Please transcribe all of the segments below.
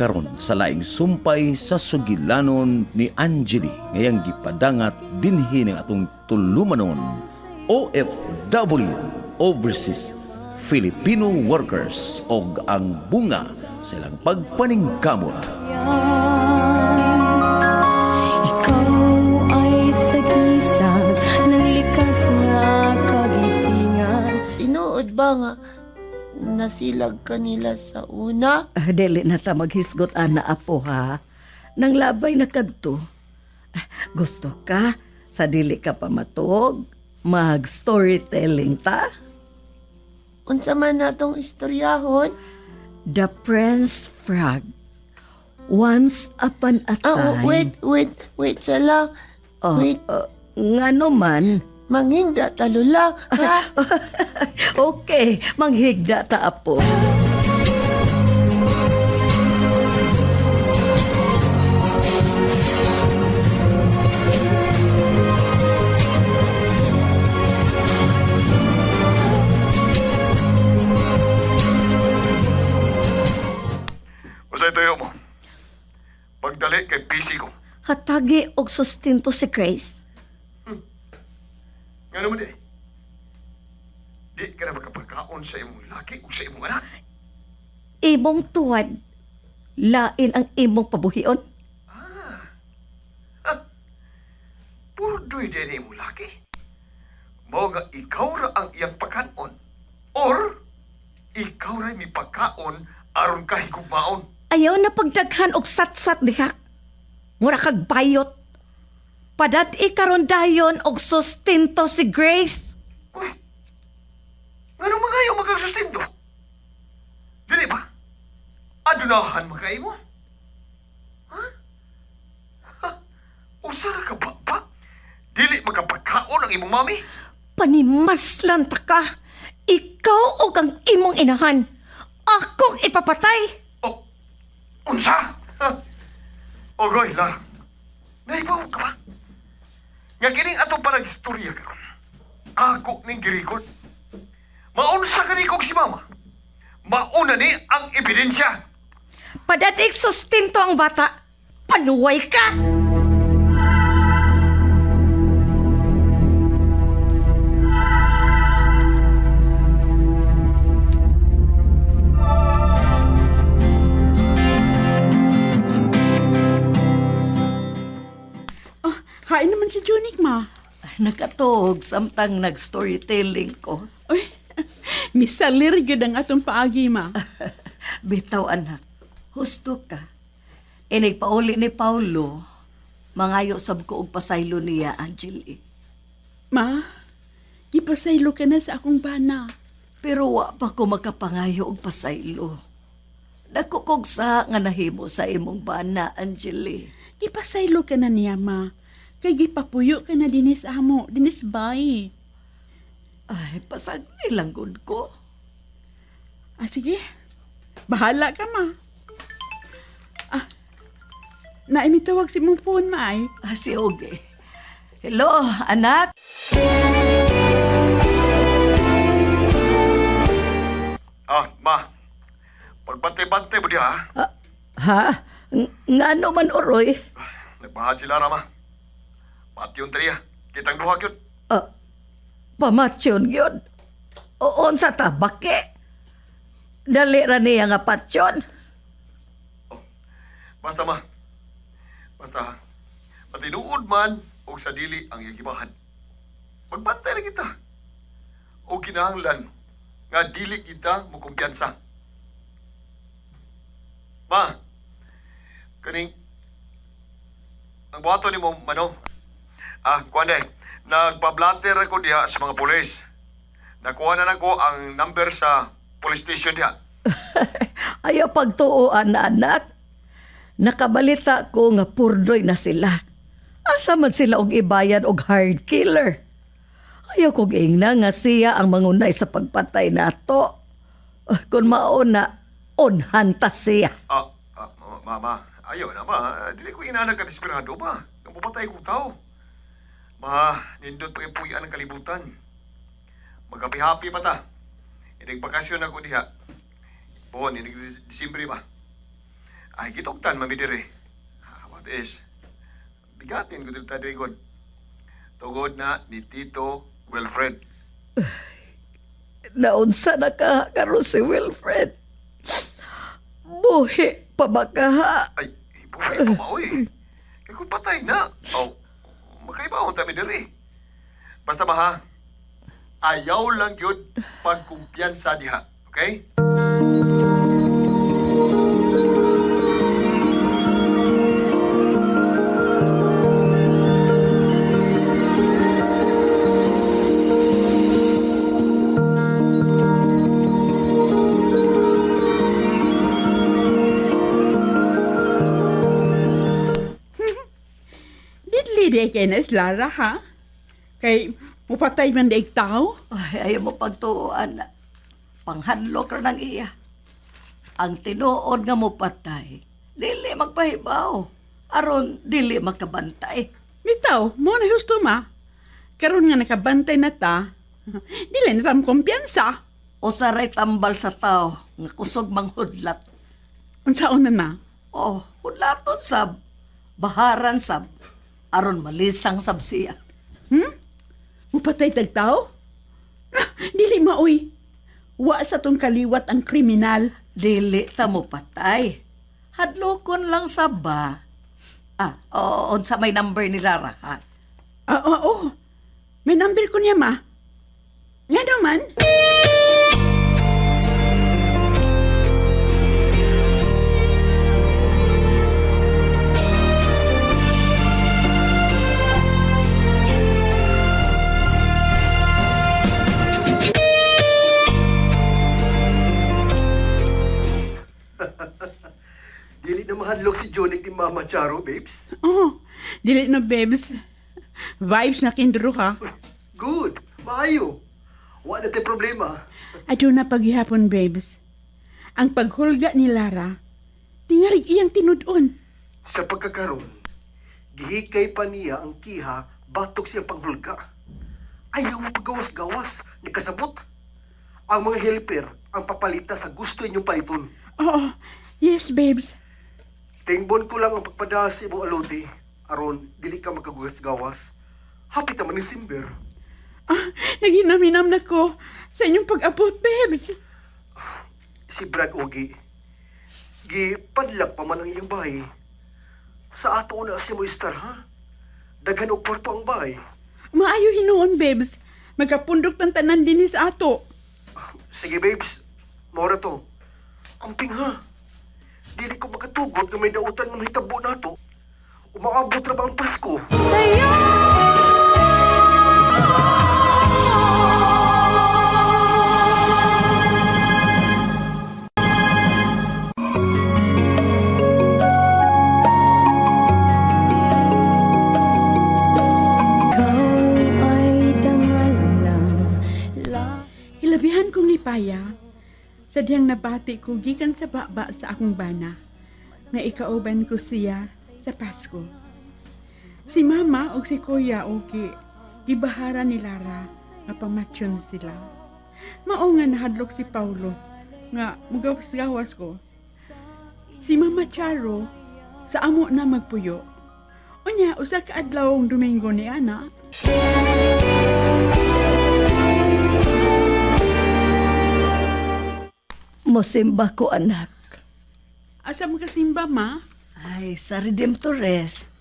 karon sa laing sumpay sa sugilanon ni Angeli ngayang gipadangat dinhi ng atong tulumanon OFW Overseas Filipino Workers og ang bunga sa ilang pagpaningkamot. Ikaw ay sagisag ng likas nga kagitingan. Tinuod ba nga nasilag kanila sa una? Dili na ta maghisgot ana apo ha. Nang labay na kadto. Gusto ka sa dili ka pa matog mag storytelling ta? Unsa man natong istoryahon? The Prince Frog. Once upon a time. Wait, sala. Wait, Ngano man? manghinda talula, ha? Okay, manghigda ta apo. Usay tayo mo. Pagdali kay PC ko. Hatagi og sustinto si Grace. Nga naman eh. Di ka na makapagkaon sa imong laki o sa imong anak. Imong tuwad. Lain ang imong pabuhion. Puro doy din imong laki. Mao nga ikaw ra ang iyang pagkaon. Or, ikaw ra mi pagkaon aron kahigugmaon. Ayaw na pagdaghan og satsat diha. Mura kag bayot. Padad-i karon dayon og sustinto si Grace. Uy, nga nung mga ayaw magkasustinto? Dili ba? Adunahan magkay mo? Ha? Usara ka ba? Dili magkapagkaon ang imong mami? Panimaslan ta ka. Ikaw og ang imong inahan. Akong ipapatay. Oh, unsa? Ha? Ogoy, Lara. Naibaw ka ba? Nga kining atong parag-istorya karon. Ako ning girikod. Maunsa ka ni kong si mama. Mauna ni ang ebidensya. Padad-i sustinto ang bata. Panuway ka. Hain naman si Junik, ma. Nakatuog samtang nag-storytelling ko. Uy, misalir gid ang atong paagi, ma. Bitaw anak, husto ka. Inigpauli ni Paulo, mangayo sab ko og pasaylo niya, Angeli. Ma, gipasaylo ka na sa akong bana. Pero wa pa ko makapangayo og pasaylo. Dako kog sa nga nahimo sa imong bana, Angeli. Gipasaylo ka na niya, ma. Kay gipapuyo ka na dinis amo, dinis bay. Ay, pasag nilang gud ko. Sige. Bahala ka, ma. Naimitawag si mong phone, ma, ay. Si Oge. Hello, anak? Ma. Pagbantay-bantay mo diha, ha? Ha? Ngano man, Oroy? Nagbahad si Lara, ma. Pati yung tariya. Kitang duha yun. Pamatsyon yun. Oon sa tabake. Dali ra niya nga patsyon. Basta, ma. Basta, matinuod man o sa dili ang yagibahan. Magbantay na kita. O kinahanglan nga dili kita mo kumpiyansa. Ma, kaning ang buhato ni mo, Manong. Kuwan nagpa-blatter ako diha sa mga pulis. Nakuha na ko ang number sa police station diha. Ayaw pagtuoan na anak. Nakabalita ko nga purdoy na sila. Asa man sila og ibayad og hard killer. Ayaw kong ingna nga siya ang mangunay sa pagpatay nato. Kung mauna, onhanta siya. Mama, ayaw na, ma. Dili ko inanag ka desperado, ma. Nang pupatay ko tao. Ma, nindot pa ipuyan ang kalibutan. Magapi-happy pa ta. Inig bakasyon ako diha. Buwan, inig Disimbre ba? Ay, kitoktan, mami dire. What is? Bigatin ko dito tayo, tugod na ni Tito Wilfred. Naunsa na ka karon si Wilfred. Buhi pa ba ka ha? Ay, buhay pa maoy. Kaya kung patay na. Oh, magkaiba akong tabi dire. Basta ba ha? Ayaw lang yun pagkumpiyansa diha. Okay? Didli day kay na Lara, ha? Kay mupatay man daig tao? Ay, ayaw mo pagtuuan na. Panghadlok ra ng iya. Ang tinuod nga mo patay, dili magpahibaw. Aron, dili makabantay. Bitaw, mo na husto ma. Karon nga nakabantay na ta, dili na tam kumpiyansa. O saray tambal sa tao, nga kusog manghudlat. Unsaon na na? O, hudlaton sab. Baharan sab. Aron malisang sab siya. Mupatay tag tao? Dili maoy. Wa sa tong kaliwat ang kriminal. Dili ta mo patay. Hadlokon lang sa ba. Oo, sa may number ni Lara, ha? Oo. May number ko niya, ma. Nga naman. Dili na mahadlok si Johnny ni Mama Charo, babes. Oh, dili na, babes. Vibes na kindro, ha? Good. Maayo. Wala na tayo problema. Ado na paghihapon, babes. Ang paghulga ni Lara, tingalig iyang tinudon. Sa pagkakaroon, gihikay pa niya ang kiha batok siyang panghulga. Ayaw mo pagawas-gawas, ni kasabot. Ang mga helper ang papalita sa gusto inyong paliton. Oo, yes, babes. Tingbon ko lang ang pagpadaha sa ibong alote. Aron, dili ka magkagugas-gawas. Hapit naman ni Simber. Naginaminam na ko sa inyong pag-abot, babes. Si Brad Ogie, gipadlak pa man ang iyang bahay. Sa ato na si Moistar, ha? Daghan og kwarto ang bahay. Maayo hinuon, babes. Magkapundok ng tanan din sa ato. Sige, babes. Mora to. Amping, ha? Dili ko makatugot na may dautan ng mahitabo na to. Umaabot na ba ang Pasko? Sa'yo Ikaw ay dangal ng Hilabihan kong nipaya. Sadyang nabati ko gikan sa baba sa akong bana. Maikauban ko siya sa Pasko. Si Mama o si Kuya o gibahara ni Lara nga pamatsyon sila. Mao nga nahadlok si Paulo nga mugawas-gawas ko. Si Mama Charo sa amo na magpuyo. Unya, usa ka adlawong Domingo ni Ana. Mosimba ko, anak. Asa mo kasimba, Ma? Ay, sa Redemptorist.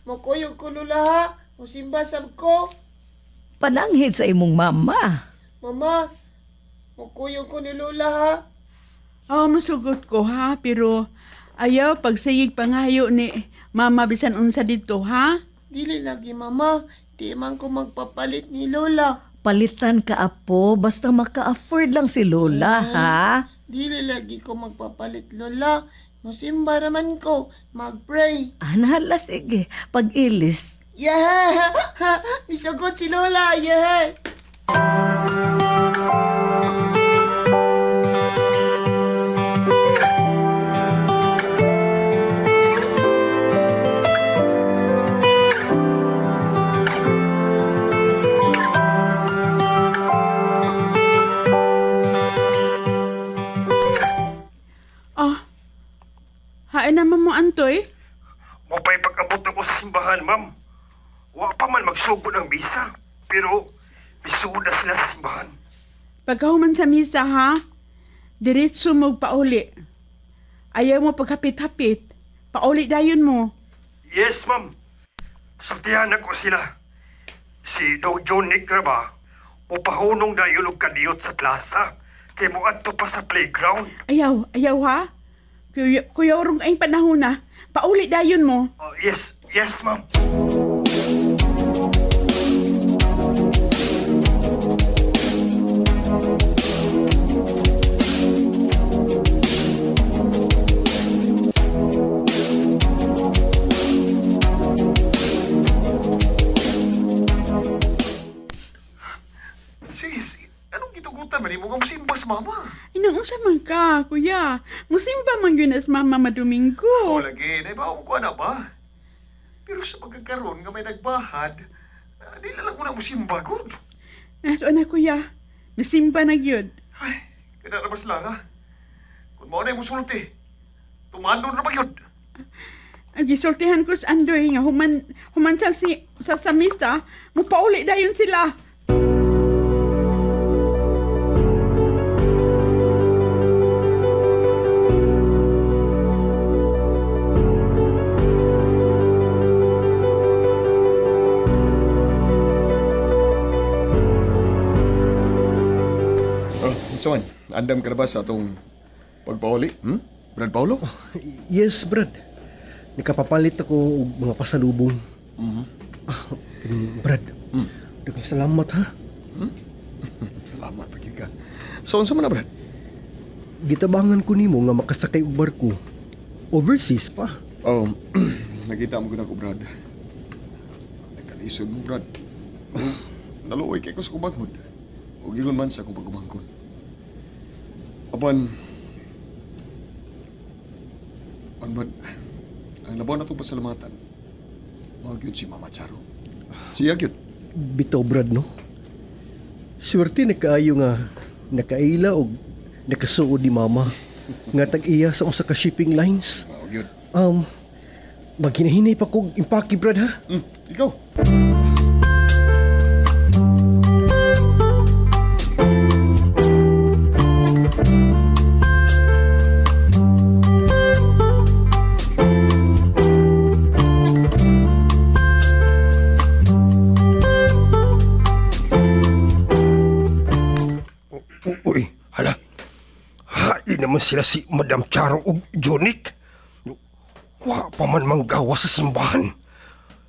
Makuyog ko lula ha. Musimba sab ko. Pananghid sa imong mama. Mama, makuyog ko ni lula ha. Masugot ko ha, pero ayaw pagsayig pangayo ni Mama bisan unsa dito ha. Dili lagi mama. Di man ko magpapalit ni lola. Palitan ka, apo, basta maka-afford lang si Lola, ha? Dili lagi ko magpapalit lola. Musimba naman ko. Mag-pray. Hala, sige. Pag-ilis. Yeah! Misugot si lola. Yeah! Hain naman mo, Antoy. Mapay pag-abot ako sa simbahan, ma'am. Wa pa man magsugod ng misa. Pero, misuda sila sa simbahan. Pagkahuman sa misa, ha? Diretso mo pauli. Ayaw mo pagkapit-hapit. Pauli dayon mo. Yes, ma'am. Sultihan ako sila. Si Dong John Nick ba? Upahunong na yun og kadiyot sa plaza. Kay mo adto pa sa playground. Ayaw ha? Kuya urong ang panahon na. Pauli dayon mo. Oh, yes, ma'am. Sis, anong gitugutan man mo nga musimbas, mama? Inaunsa man ka, kuya. Musimba man yun as Mama Madomingo. Oo, lagi. Naibaw ko na ba? Pero sa pagkakaroon nga may nagbahad, di lang ko na musimba, good. Nato na, kuya. Musimba na yun. Ay, kaya na mas Lara. Kung mo na yung musulti, tumando na ba yun? Ang gisultihan ko sa Andoy nga human sa misa, mupauli dayon sila. So, andam ka na ba sa atong pagpauli? Brad Paulo? Yes, Brad. Nakapapalit ako og mga pasalubong. Brad, daghang salamat ha. Salamat, pagi ka. So, unsa man na, Brad? Gitabangan ko nimo nga makasakay og barko. Overseas pa. Oh, nakita mo ko na ko, Brad. Nagkalisod mo, Brad. Naluoy kay ko sa kubanghod. O gigon man sa akong pagkumangkon. Apan, Brad, ang labaw na itong pasalamatan, magyod si Mama Charo. Siya gyud. Bitaw, Brad, no? Swerte na kaayo nga nakaila og nakasuod ni Mama nga tag-iya sa usa ka shipping lines. Gyud. Maghinahinay pa kog impake, Brad, ha? Ikaw. Uy, hala. Hain naman sila si Madam Charo o Jonik. Wa pa man manggawa sa simbahan.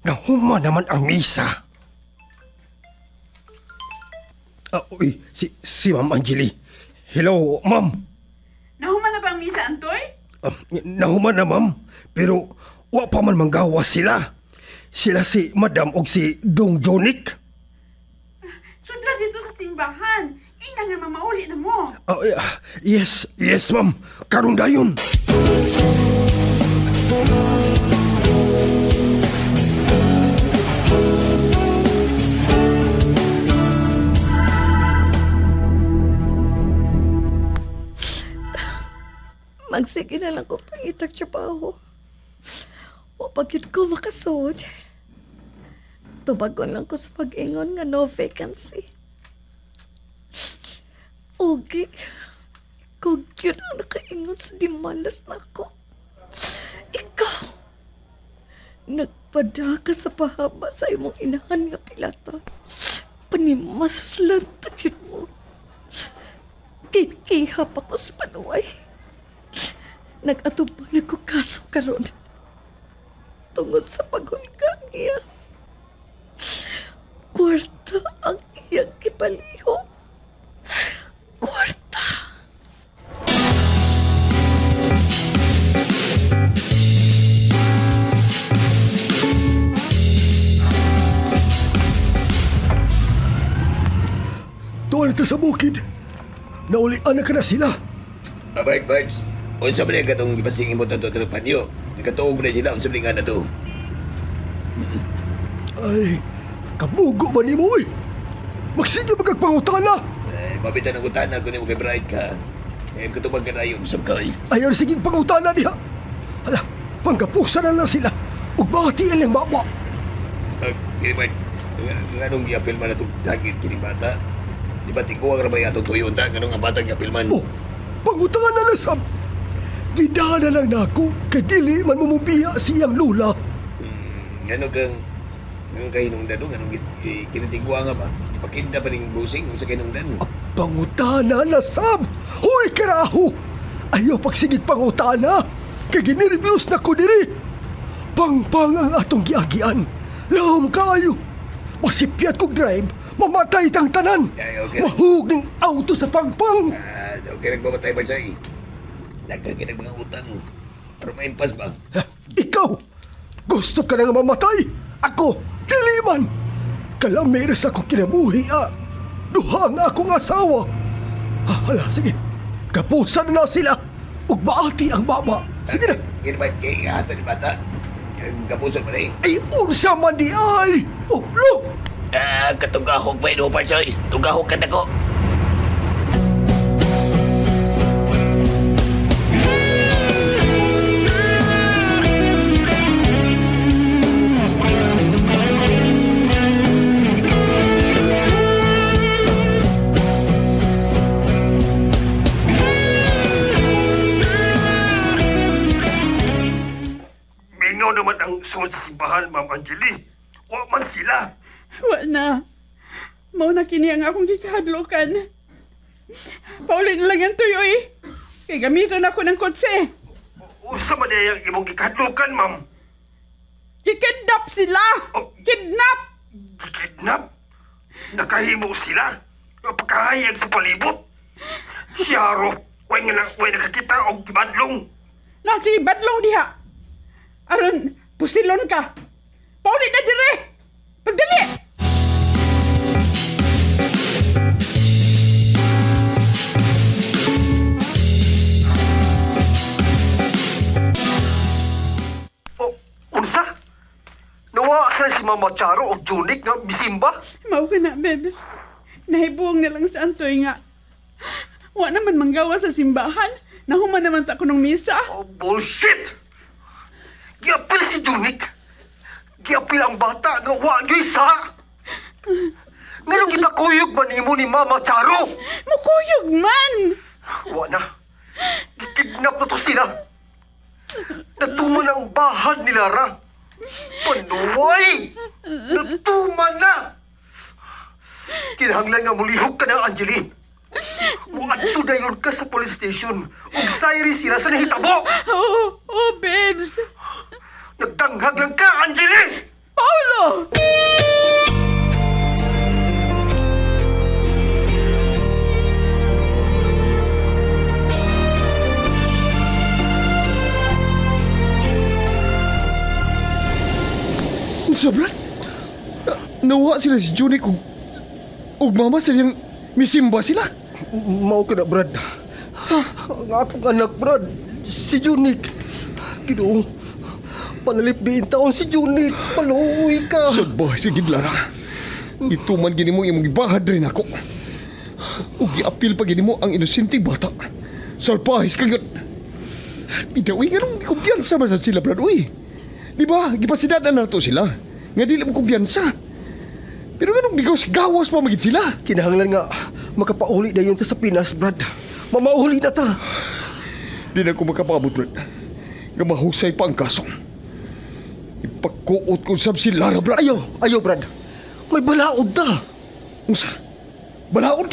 Nahuma naman ang misa. Uy, si Ma'am Angeli. Hello, Ma'am. Nahuman na ba ang misa, Antoy? Nahuma na, Ma'am. Pero wa pa man manggawa sila. Sila si Madam o si Dong Jonik. Sudla dito sa simbahan. Ina nga mamauli na mo. Yes, Ma'am. Karon dayon. Magsige na lang ko pangitag trabaho. O pag yun ko makasod. Tubagon lang ko sa pag-ingon nga no vacancy. Okay. Kung yun ang nakaingon sa dimalas na ako. Ikaw. Nagpada ka sa pahaba sa imong inahan nga pilata. Panimaslan tayo mo. Kikihap ako sa panuway. Nag-atubang na ko kaso karon. Tungod sa paghulga niya. Kwarta ang iyang kipalihok. Kwarta. Tuwan ka sa bukid. Naulian na ka na sila. Abay, Bards. Unsa ba niya katong ipasingin mo tato ng panyo? Nagkatuog na sila, unsa ba nga na to? Ay, kabugo ba ni mo eh? Magsige magkagpangutana. Mabitan ang utana ko ni mo kay Bright ka. Kaya katubag ka na yun, sabkay. Ayaw na sige pangutana diha. Hala, panggapusan na lang sila. Ug bati ang baba. Kini man, nganong giapilman na itong dagit kini bata? Di ba tikuwang na ba yato tuyo ta? Nganong ang bata giapilman? Oh, pangutangan na lang sab. Gidana lang na ako, kay dili man mumubiya siyang lula. Nganong nganong kahinungdan o? Nganong kinitiguwa nga ba? Ipakinda pa rin busing sa kahinungdan. Pangutana na sab. Hoy karaho! Ayaw pagsigit pangutana. Kay giniribiyos na ko diri. Pangpang ang atong giagian. Lahom kayo. Masipyat kong drive, mamatay tang tanan. Ay, okay. Mahug ng auto sa pangpang. Okay, nagmamatay ba siya eh? Nagkakinag mga utang. Pero may impas ba? Ha, ikaw, gusto ka nang mamatay? Ako, dili man. Kalamiris ako kinabuhi, Duha nga akong asawa. Hala, sige. Kapusan na sila. Ug baati ang baba. Sige na. Kini ba kay asa ni bata? Kapuso pa rin. Ay, unsa man di ay. Oh, look. Katugahog ba ino, Parsoy? Tugahog ka na ko. Mingaw naman ang sunod sa simbahan, Ma'am Angeli. Wa man sila. Wa na. Mao na kini ang akong gikahadlokan. Pauli na lang ang tuyo eh. Kay gamiton ako ng kotse. Usa man yung imong gikadlukan, Ma'am. Gikidnap sila! Kidnap! Gikidnap? Nakahimo sila? Pagkahayag sa palibot? Siyaro, way nakakita o gibadlong. Na, sige, badlong diha. Aron, pusilon ka. Pauli na dire! Pagdali! Unsa? Nawa sa si Mama Charo o Junik nga misimba? Mao ka na, bebes. Nahibuong na lang sa antoy nga. Wa naman manggawa sa simbahan. Nahuman naman ta ko ng misa. Oh, bullshit! Giapil si Junik. Giapil ang bata nga wa gyoy sa. Nganong gipakuyog man nimo ni Mama Charo? Mukuyog man! Wa na. Gikidnap na to sila. Natuman ang bahad ni Lara. Panuway! Natuman na! Kinahanglan nga mulihog ka ng Angeline. Muadto dayon ka sa police station ug sayri sila sa nahitabo. Oh, babes. Nagtanghag lang ka, Angeline! Paulo! Unsa, Brad? Nawa sila si Junik ug mama silang misimba sila. Mao ka na, Brad. Ang akong anak, Brad. Si Junik. Ginoo. Panalip din taon si Junik. Paluoy ka. Sabah, sige, Lara. Gituman gini mo imong gibahad rin ako. Ug giapil pa gini mo ang inosente bata. Salpahis kagyot. Pidawi nga nung kumpiyansa man sad sila, Brad. Uy. Di ba? Gipasidadan na to sila. Nga dili mo kumpiyansa. Pero nga nung gawas pa magid sila. Kinahanglan nga makapauli na yun ta sa Pinas, Brad. Mamauli na ta. Di na ko makapaabot, Brad. Nga mahusay pa ang kaso. Ipagkuot ko sab si Lara, Brad. Ayo, Brad. May balaod ta. Unsa? Balaod?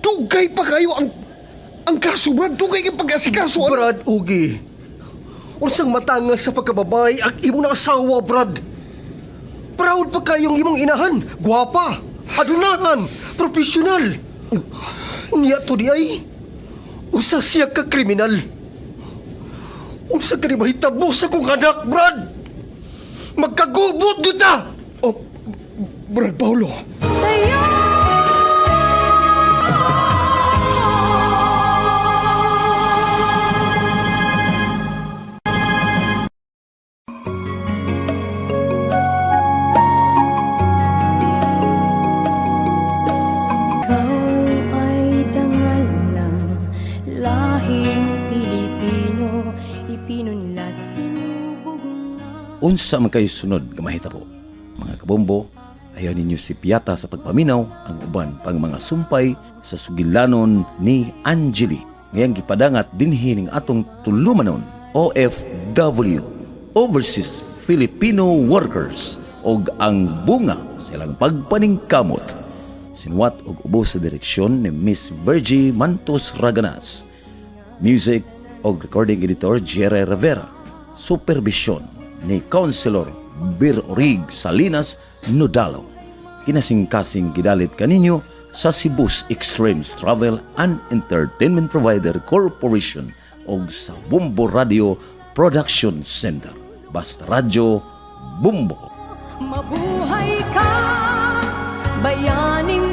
Dugay pa kayo ang kaso, Brad. Dugay kang pag-asikaso. Brad, Ugi. Unsang matanga sa pagkababay ang imong na asawa, Brad. Proud pa kayong imong inahan. Gwapa. Adunahan. Profesional. Unya to di ay. Usa siya ka kriminal. Unsa ka di mahitabo sa kong anak, Brad. Magkagubot kita. Oh, Brad Paulo. Sa'yo Ikaw ay dangal ng lahing Pilipino. Pilipino nila't hinubog nga. Unsa man kay sunod nga mahitabo. Mga kabombo, ayaw ninyo si Piata sa pagpaminaw ang uban pang mga sumpay sa sugilanon ni Angeli. Ngayang gipadangat dinhi ning atong tulumanon OFW, Overseas Filipino Workers, og ang bunga sa ilang pagpaningkamot. Sinuwat og ubos sa direksyon ni Miss Virgie Mantos Raganas. Music og recording editor Jerry Rivera. Supervision ni Councilor Bir Orig Salinas Nodalo. Kinasing-kasing gidalit kaninyo sa Cebu's Extremes Travel and Entertainment Provider Corporation og sa Bumbo Radio Production Center. Basta Radyo Bumbo. Mabuhay ka, bayaning